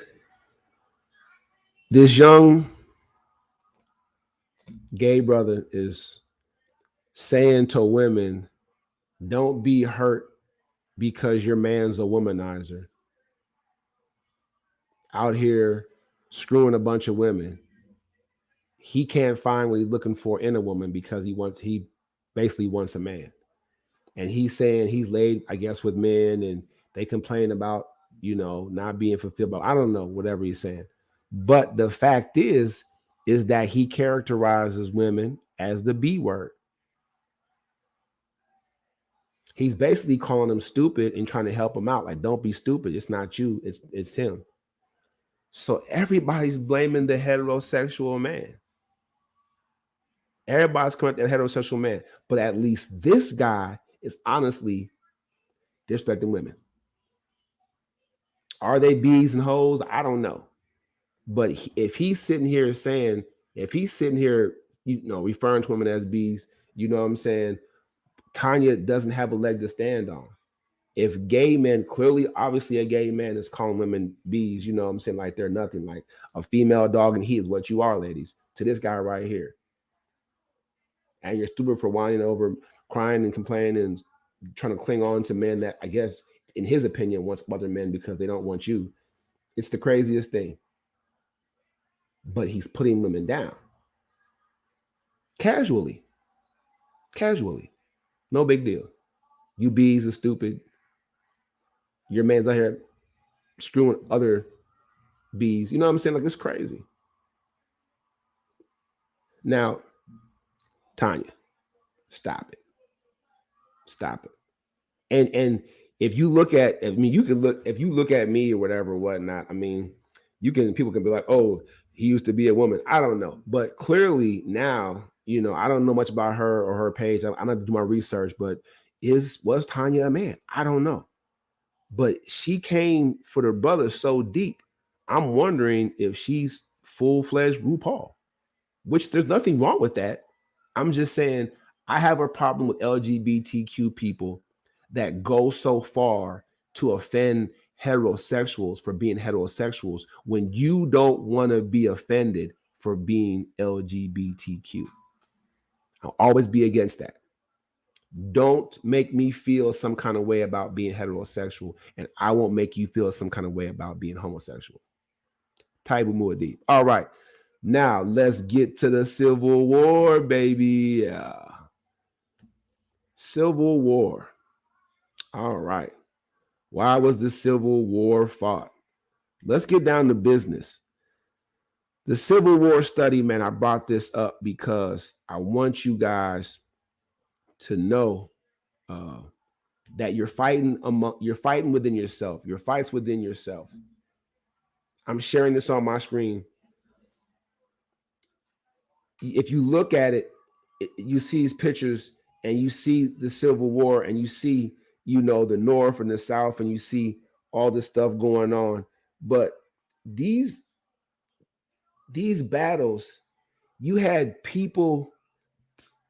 this young gay brother is saying to women, don't be hurt because your man's a womanizer out here screwing a bunch of women. He can't find what he's looking for in a woman because he basically wants a man. And he's saying he's laid, I guess, with men and they complain about, not being fulfilled. But I don't know, whatever he's saying. But the fact is that he characterizes women as the B word. He's basically calling them stupid and trying to help them out. Like, don't be stupid. It's not you. It's him. So everybody's blaming the heterosexual man. Everybody's coming at the heterosexual man. But at least this guy is honestly disrespecting women. Are they bees and hoes? I don't know. But if he's sitting here referring to women as bees, you know what I'm saying? Tanya doesn't have a leg to stand on. If gay men, clearly, obviously a gay man is calling women bees, you know what I'm saying? Like they're nothing, like a female dog and he is what you are, ladies, to this guy right here. And you're stupid for whining over, crying and complaining and trying to cling on to men that I guess, in his opinion, wants other men because they don't want you. It's the craziest thing. But he's putting women down. Casually. No big deal. You bees are stupid. Your man's out here screwing other bees. You know what I'm saying? Like, it's crazy. Now, Tanya, Stop it. Stop it. And if you look at, I mean, you can look, if you look at me or whatever, whatnot, I mean, people can be like, oh, he used to be a woman. I don't know. But clearly now, I don't know much about her or her page. I'm going to do my research, but was Tanya a man? I don't know. But she came for the brother so deep. I'm wondering if she's full-fledged RuPaul, which there's nothing wrong with that. I'm just saying I have a problem with LGBTQ people that go so far to offend heterosexuals for being heterosexuals when you don't want to be offended for being LGBTQ. I'll always be against that. Don't make me feel some kind of way about being heterosexual, and I won't make you feel some kind of way about being homosexual. Taibu Mu'addib. All right. Now let's get to the Civil War, baby. Civil War. All right. Why was the Civil War fought? Let's get down to business. The Civil War study, man, I brought this up because I want you guys to know that you're fighting within yourself. Your fight's within yourself. I'm sharing this on my screen. If you look at it, you see these pictures and you see the Civil War and you see, the North and the South, and you see all this stuff going on. But these battles, you had people,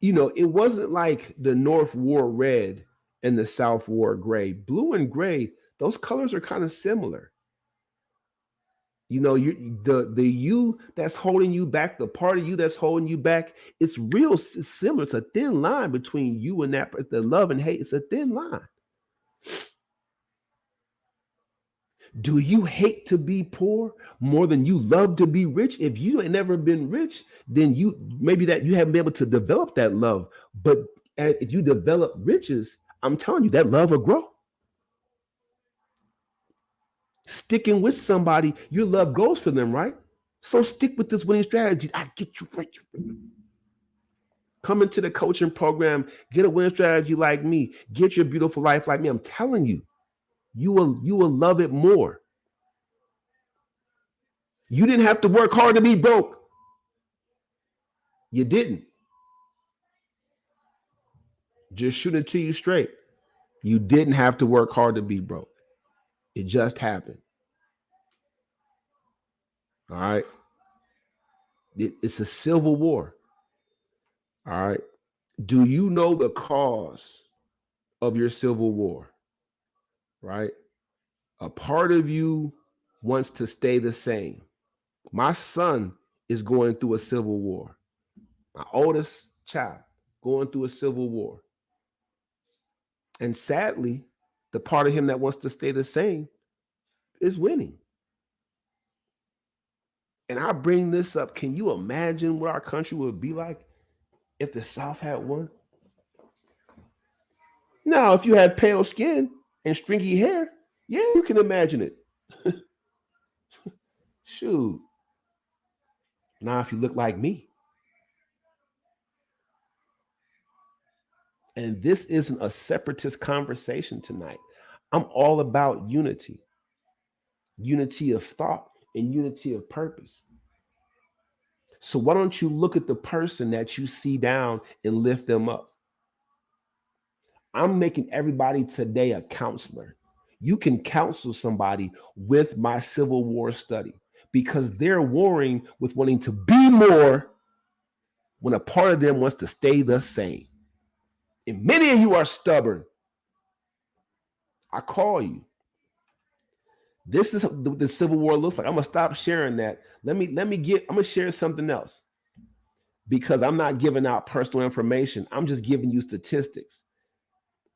it wasn't like the North wore red and the South wore gray. Blue and gray, those colors are kind of similar. The you that's holding you back, the part of you that's holding you back, it's similar. It's a thin line between you and that, the love and hate. It's a thin line. Do you hate to be poor more than you love to be rich? If you ain't never been rich, then you haven't been able to develop that love. But if you develop riches, I'm telling you, that love will grow. Sticking with somebody, your love grows for them, right? So stick with this winning strategy. I get you right. Come into the coaching program, get a winning strategy like me, get your beautiful life like me. I'm telling you, you will love it more. You didn't have to work hard to be broke. You didn't. Just shoot it to you straight. You didn't have to work hard to be broke. It just happened. All right. It's a civil war. All right. Do you know the cause of your civil war? Right? A part of you wants to stay the same. My son is going through a civil war. My oldest child going through a civil war. And sadly, the part of him that wants to stay the same is winning. And I bring this up. Can you imagine what our country would be like if the South had won? Now, if you had pale skin and stringy hair, yeah, you can imagine it. Shoot. Now, if you look like me. And this isn't a separatist conversation tonight. I'm all about unity. Unity of thought and unity of purpose. So why don't you look at the person that you see down and lift them up? I'm making everybody today a counselor. You can counsel somebody with my Civil War study because they're warring with wanting to be more when a part of them wants to stay the same. And many of you are stubborn. I call you. This is what the Civil War looks like. I'm gonna stop sharing that. I'm gonna share something else because I'm not giving out personal information. I'm just giving you statistics.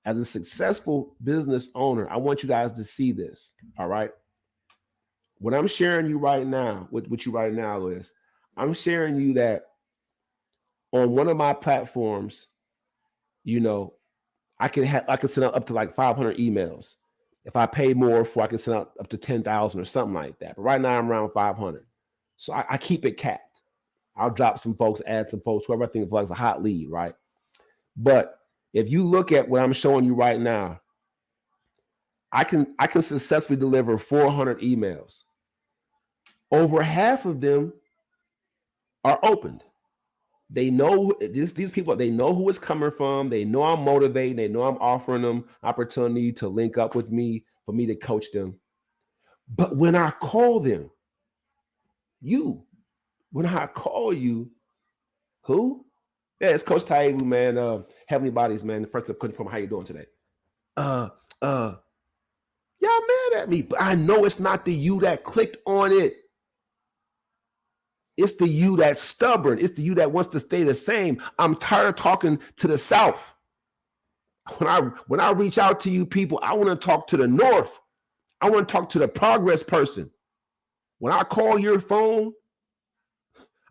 As a successful business owner, I want you guys to see this. All right. What I'm sharing you right now, with you right now is I'm sharing you that on one of my platforms, I can send out up to like 500 emails. If I pay more for, I can send out up to 10,000 or something like that. But right now I'm around 500. So I keep it capped. I'll drop some folks, add some folks, whoever I think is like a hot lead, right? But if you look at what I'm showing you right now, I can successfully deliver 400 emails. Over half of them are opened. They know these people, they know who it's coming from. They know I'm motivating. They know I'm offering them opportunity to link up with me, for me to coach them. But when I call them, when I call you, who? Yeah, it's Coach Taibu, man. Heavenly Bodies, man. The first couldn't come. How you doing today? Y'all mad at me, but I know it's not the you that clicked on it. It's the you that's stubborn. It's the you that wants to stay the same. I'm tired of talking to the South. When I reach out to you people, I want to talk to the North. I want to talk to the progress person. When I call your phone,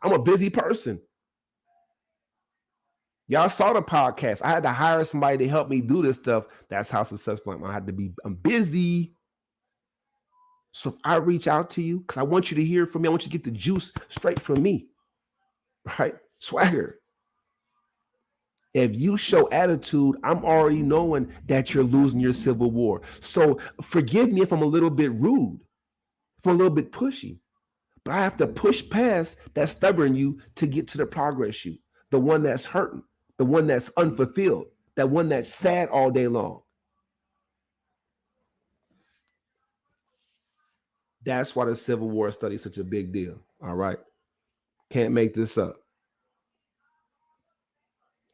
I'm a busy person. Y'all saw the podcast. I had to hire somebody to help me do this stuff. That's how successful I'm. I'm busy. So if I reach out to you, because I want you to hear from me, I want you to get the juice straight from me. Right? Swagger. If you show attitude, I'm already knowing that you're losing your civil war. So forgive me if I'm a little bit rude, if I'm a little bit pushy, but I have to push past that stubborn you to get to the progress you, the one that's hurting, the one that's unfulfilled, that one that's sad all day long. That's why the Civil War study is such a big deal. All right. Can't make this up.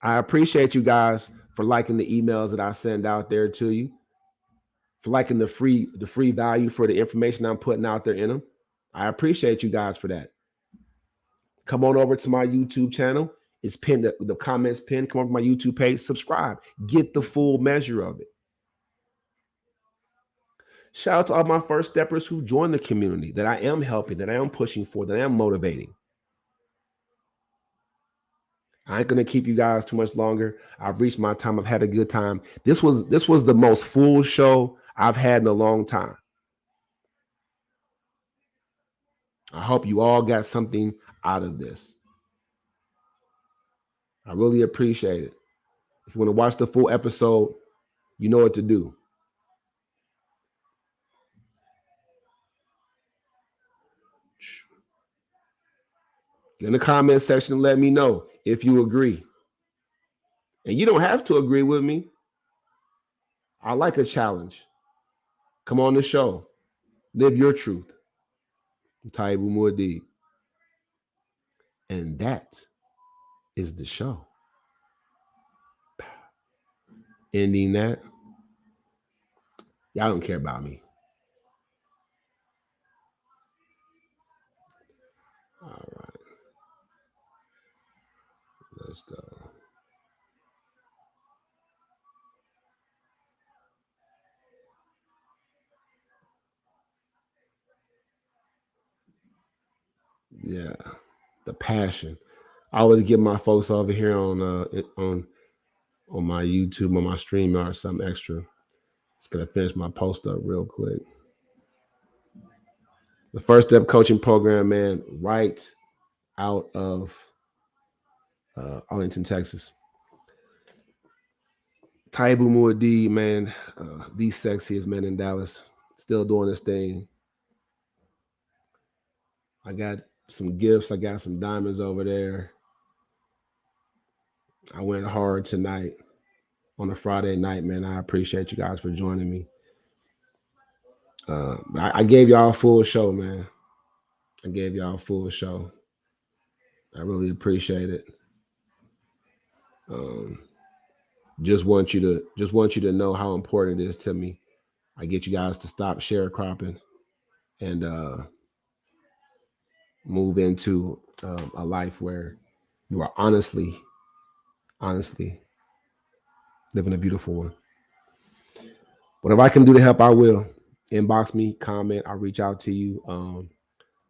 I appreciate you guys for liking the emails that I send out there to you, for liking the free value for the information I'm putting out there in them. I appreciate you guys for that. Come on over to my YouTube channel. It's pinned, the comments pinned. Come over to my YouTube page, subscribe, get the full measure of it. Shout out to all my first steppers who joined the community that I am helping, that I am pushing for, that I am motivating. I ain't gonna keep you guys too much longer. I've reached my time. I've had a good time. This was the most full show I've had in a long time. I hope you all got something out of this. I really appreciate it. If you want to watch the full episode, you know what to do. In the comment section, let me know if you agree. And you don't have to agree with me. I like a challenge. Come on the show. Live your truth. Taibu Mu'addib. And that is the show. Ending that. Y'all don't care about me. All right. Let's go. Yeah, the passion. I always give my folks over here on my YouTube, on my StreamYard, something extra. Just gonna finish my post up real quick. The First Step Coaching Program, man, right out of Arlington, Texas. Taibu Mu'addib, man, the sexiest man in Dallas, still doing this thing. I got some gifts. I got some diamonds over there. I went hard tonight on a Friday night, man. I appreciate you guys for joining me. I gave y'all a full show, man. I gave y'all a full show. I really appreciate it. Just want you to know how important it is to me. I get you guys to stop sharecropping and move into a life where you are honestly living a beautiful one. Whatever I can do to help, I will. Inbox me, comment, I'll reach out to you.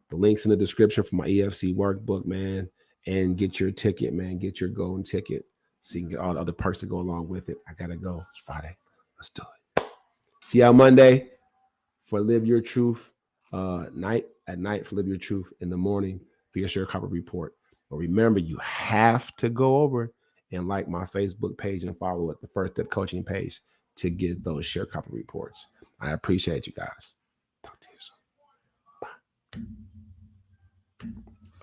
The link's in the description for my EFC workbook, man. And get your ticket, man. Get your golden ticket so you can get all the other perks that go along with it. I gotta go. It's Friday. Let's do it. See y'all Monday for Live Your Truth. At night for Live Your Truth. In the morning for your sharecropper report. But remember, you have to go over and like my Facebook page and follow at the First Step Coaching page to get those share copy reports. I appreciate you guys. Talk to you soon. Bye.